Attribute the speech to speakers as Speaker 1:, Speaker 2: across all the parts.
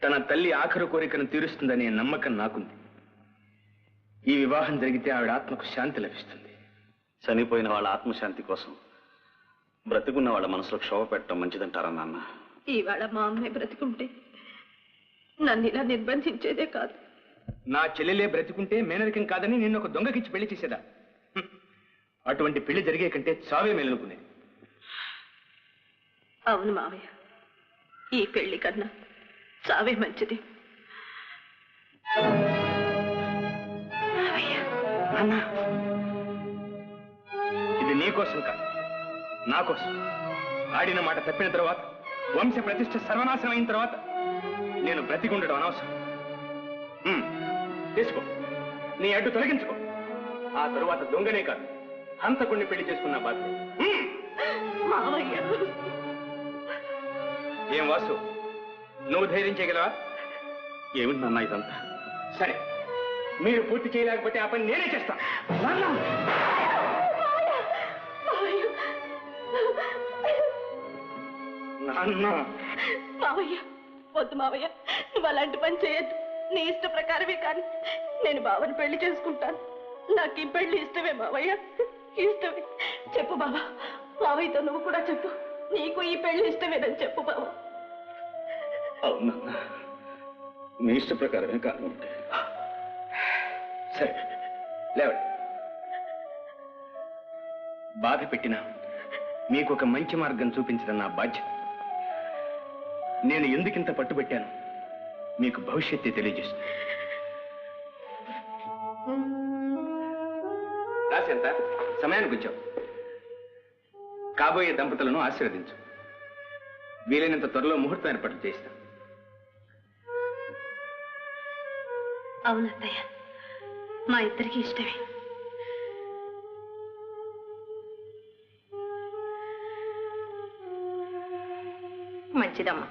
Speaker 1: తన తల్లి ఆఖరు కోరికను తీరుస్తుందనే నమ్మకం నాకుంది. ఈ వివాహం జరిగితే ఆవిడ ఆత్మకు శాంతి లభిస్తుంది.
Speaker 2: చనిపోయిన వాళ్ళ ఆత్మశాంతి కోసం బ్రతికున్న వాళ్ళ మనసులో క్షోభ పెట్టడం మంచిదంటారా నాన్న?
Speaker 3: ఇవాళ మా అమ్మాయి బ్రతికుంటే నన్ను ఇలా నిర్బంధించేదే కాదు.
Speaker 1: నా చెల్లెలే బ్రతికుంటే మేనరికం కాదని నిన్ను ఒక దొంగకిచ్చి పెళ్లి చేసేదా? అటువంటి పెళ్లి జరిగే కంటే చావే మేలనుకునేది.
Speaker 3: అవును మావయ్య, ఈ పెళ్లి కన్నా చావే మంచిది.
Speaker 1: ఇది నీ కోసం కాదు, నా కోసం. ఆడిన మాట తప్పిన తర్వాత, వంశ ప్రతిష్ఠ సర్వనాశనం అయిన తర్వాత నేను బ్రతికుండడం అనవసరం. తీసుకో, నీ అడ్డు తొలగించుకో. ఆ తరువాత దొంగనే కాదు, హంతకుణ్ణి పెళ్లి చేసుకున్న బాధ్యత. ఏం వాసు, నువ్వు ధైర్యం చేయగలవా?
Speaker 2: ఏమిటి నాన్న ఇదంతా?
Speaker 1: సరే, మీరు పూర్తి చేయలేకపోతే ఆ పని నేనే చేస్తా.
Speaker 3: మావయ్య వద్దు మావయ్య, నువ్వు అలాంటి పని చేయొద్దు. నీ ఇష్ట ప్రకారమే కానీ నేను బావని పెళ్లి చేసుకుంటాను. నాకు ఈ పెళ్లి ఇష్టమే మావయ్య, ఇష్టమే. చెప్పు బావా, మావయ్యతో నువ్వు కూడా చెప్పు, నీకు ఈ పెళ్లి ఇష్టమేనని చెప్పు బావా.
Speaker 2: అవునన్నా, నీ ఇష్ట ప్రకారమే కాదు.
Speaker 1: సరే లేవండి. బాధ పెట్టినా మీకు ఒక మంచి మార్గం చూపించడం నా బాధ్యత. నేను ఎందుకింత పట్టుబట్టాను మీకు భవిష్యత్తే తెలియజేస్తుంది. రాసేంత సమయానికి వచ్చావు. కాబోయే దంపతులను ఆశీర్వదించు. వీలైనంత త్వరలో ముహూర్తం ఏర్పాట్లు చేస్తాం.
Speaker 3: అవునత్తయ్య, మా ఇద్దరికి ఇష్టమే. మంచిదమ్మా.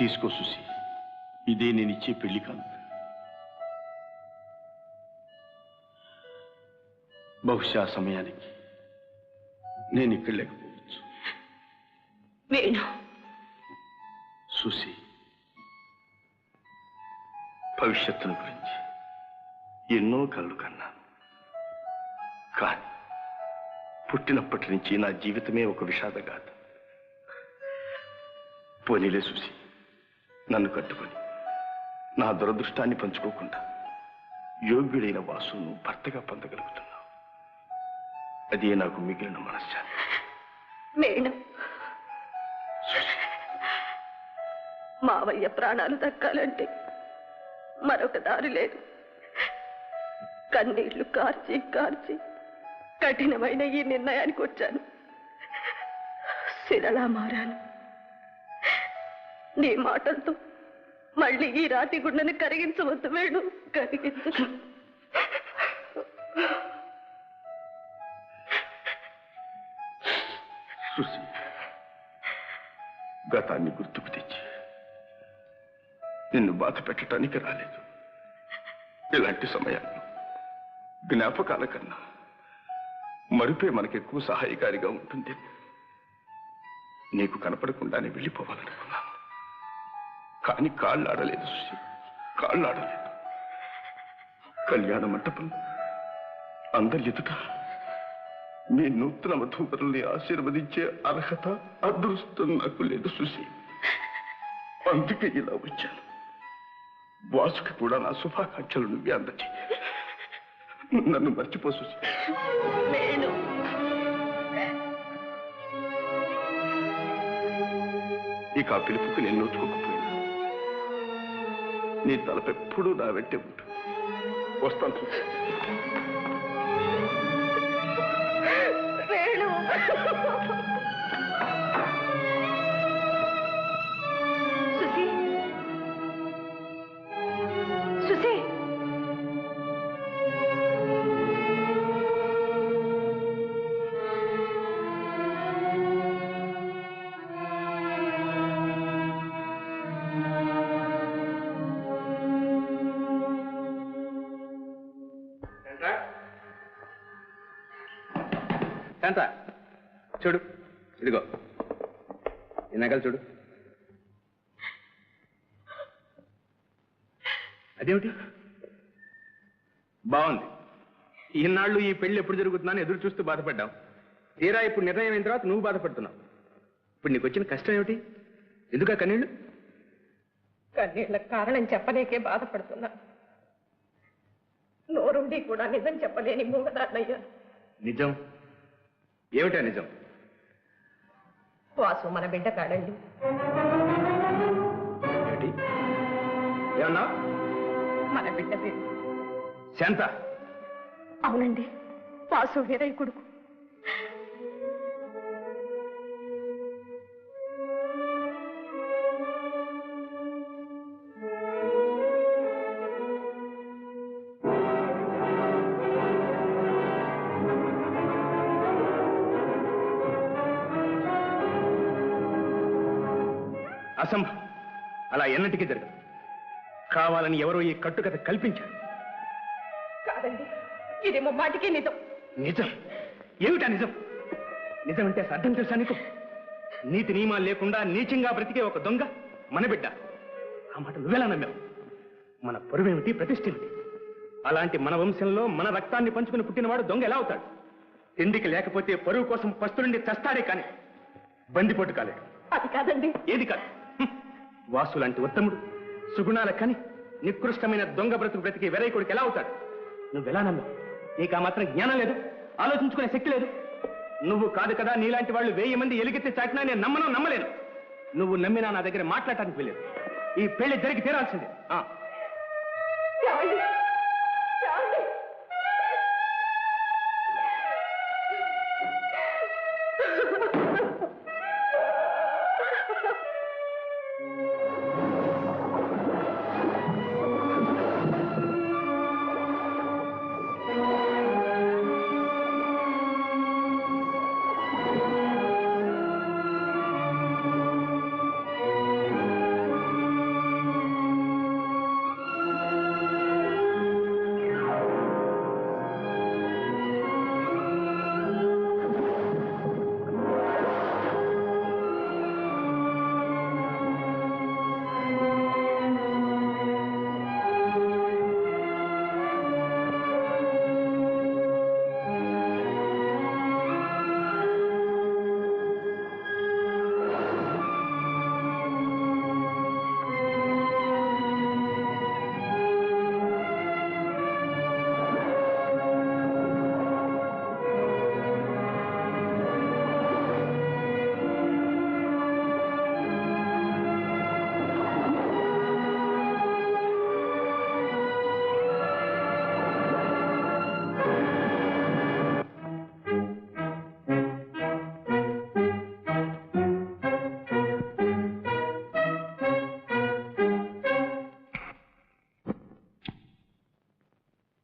Speaker 2: తీసుకో సుసి, ఇదే నేనిచ్చే పెళ్లి కాదు. బహుశా సమయానికి నేను ఇక్కడ లేకపోవచ్చు. సుసి, భవిష్యత్తును గురించి ఎన్నో కళ్ళు కన్నాను. కానీ పుట్టినప్పటి నుంచి నా జీవితమే ఒక విషాదగాథ. పోనీలే సుసి, నన్ను కట్టుకొని నా దురదృష్టాన్ని పంచుకోకుండా యోగ్యుడైన వాసును భర్తగా పొందగలుగుతున్నావు. అదే నాకు మిగిలిన మనశ్శాంతి.
Speaker 3: మావయ్య ప్రాణాలు దక్కాలంటే మరొక దారి లేదు. కన్నీళ్లు కార్చి కార్చి కఠినమైన ఈ నిర్ణయానికి వచ్చాను. శిలలా మారాను. నీ మాటలతో మళ్ళీ ఈ రాతి గుండెని కరిగించవద్దు వేణు, కరిగించు.
Speaker 2: గతాన్ని గుర్తుకు తెచ్చి నిన్ను బాధ పెట్టడానికి రాలేదు. ఇలాంటి సమయాల్లో జ్ఞాపకాల కన్నా మరుపే మనకెక్కువ సహాయకారిగా ఉంటుంది. నీకు కనపడకుండానే వెళ్ళిపోవాలనుకున్నాను. కానీ కాళ్ళాడలేదు సుశీ, కాళ్ళాడలేదు. కళ్యాణ మంటపం అందరి ఎదుట మీ నూతన వధూవరుల్ని ఆశీర్వదించే అర్హత, అదృష్టం నాకు లేదు సుశీ. అందుకే ఇలా వచ్చాను. వాసుకి కూడా నా శుభాకాంక్షలు నువ్వే అందచి. నన్ను మర్చిపో సుశీ. ఇక ఆ పిలుపుకి నేను నోచుకోకపోయినా నీ తలపెప్పుడూ నా వెంటే ఉంటుంది.
Speaker 1: వస్తాను సుశీ.
Speaker 3: వేణు సుశీ సుశీ
Speaker 1: శాంత చూడు, ఇదిగో ఈ నగలు చూడు. అదేమిటి బాగుంది. ఈనాళ్ళు ఈ పెళ్లి ఎప్పుడు జరుగుతుందని ఎదురు చూస్తూ బాధపడ్డావు. తీరా ఇప్పుడు నిర్ణయం అయిన తర్వాత నువ్వు బాధపడుతున్నావు. ఇప్పుడు నీకు వచ్చిన కష్టం ఏమిటి? ఎందుకా కన్నీళ్ళు?
Speaker 3: కన్నీళ్ళకి కారణం చెప్పలేకే బాధపడుతున్నా. నోరుండి కూడా నిజం చెప్పలేని మూగదాన్నయ్యా.
Speaker 1: నిజం ఏమిటా నిజం?
Speaker 3: వాసు మన బిడ్డ కాడండి.
Speaker 1: ఏమిటి ఏమన్నా?
Speaker 3: మన బిడ్డ పేరు
Speaker 1: శాంత.
Speaker 3: అవునండి, వాసు వీరయ్య కొడుకు.
Speaker 1: అసంభవం. అలా ఎన్నటికీ జరగదు. కావాలని ఎవరో ఈ కట్టుకథ కల్పించారు.
Speaker 3: కాదండి, ఇది ముమ్మాటికి నిజం.
Speaker 1: నిజం ఏమిటా నిజం? నిజం అంటే అర్థం తెలుసా నీకు? నీతి నియమాలు లేకుండా నీచంగా బ్రతికే ఒక దొంగ మన బిడ్డ. ఆ మాట నువ్వెలా నమ్మావు? మన పరువేమిటి, ప్రతిష్ఠ ఏమిటి? అలాంటి మన వంశంలో మన రక్తాన్ని పంచుకుని పుట్టినవాడు దొంగ ఎలా అవుతాడు? తిండికి లేకపోతే పరువు కోసం పస్తులుండి చస్తాడే కానీ బందిపోటు కాలేడు.
Speaker 3: అది కాదండి.
Speaker 1: ఏది కాదు? వాసు లాంటి ఉత్తముడు, సుగుణాల కని నికృష్టమైన దొంగ బ్రతుకు బ్రతికి వెరై కొడుకు ఎలా అవుతాడు? నువ్వెలా నమ్మావు? నీకు ఆ మాత్రం జ్ఞానం లేదు, ఆలోచించుకునే శక్తి లేదు. నువ్వు కాదు కదా, నీలాంటి వాళ్ళు 1000 మంది ఎలుగెత్తి చాటినా నేను నమ్మలేను. నువ్వు నమ్మినా నా దగ్గర మాట్లాడటానికి వెళ్ళలేదు. ఈ పెళ్లి జరిగి తీరాల్సిందే.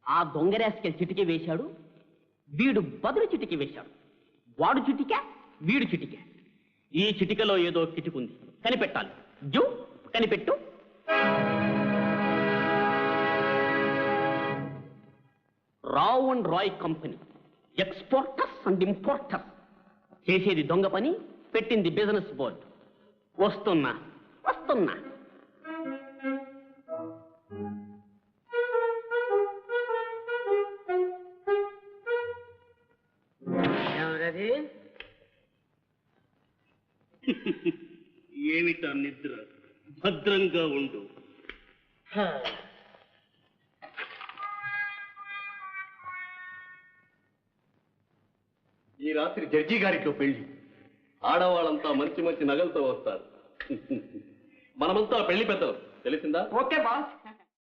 Speaker 4: ఆ దొంగరాస్కెల్ చిటికి వేశాడు, వీడు బదులు చిటికి వేశాడు. వాడు చిటిక, వీడు చిటిక. ఈ చిటికలో ఏదో కిటికుంది, కనిపెట్టాలి. జూ కనిపెట్టు. Rao and Roy company, exporters and importers. చేసేది దొంగ పని, పెట్టింది బిజినెస్ బోర్డు. వస్తున్నా.
Speaker 2: ఏమిటా నిద్ర? భద్రంగా ఉండు. ఈ రాత్రి జడ్జి గారితో పెళ్లి. ఆడవాళ్ళంతా మంచి మంచి నగలతో వస్తారు. మనమంతా పెళ్లి పెద్దలు, తెలిసిందా?
Speaker 4: Okay boss.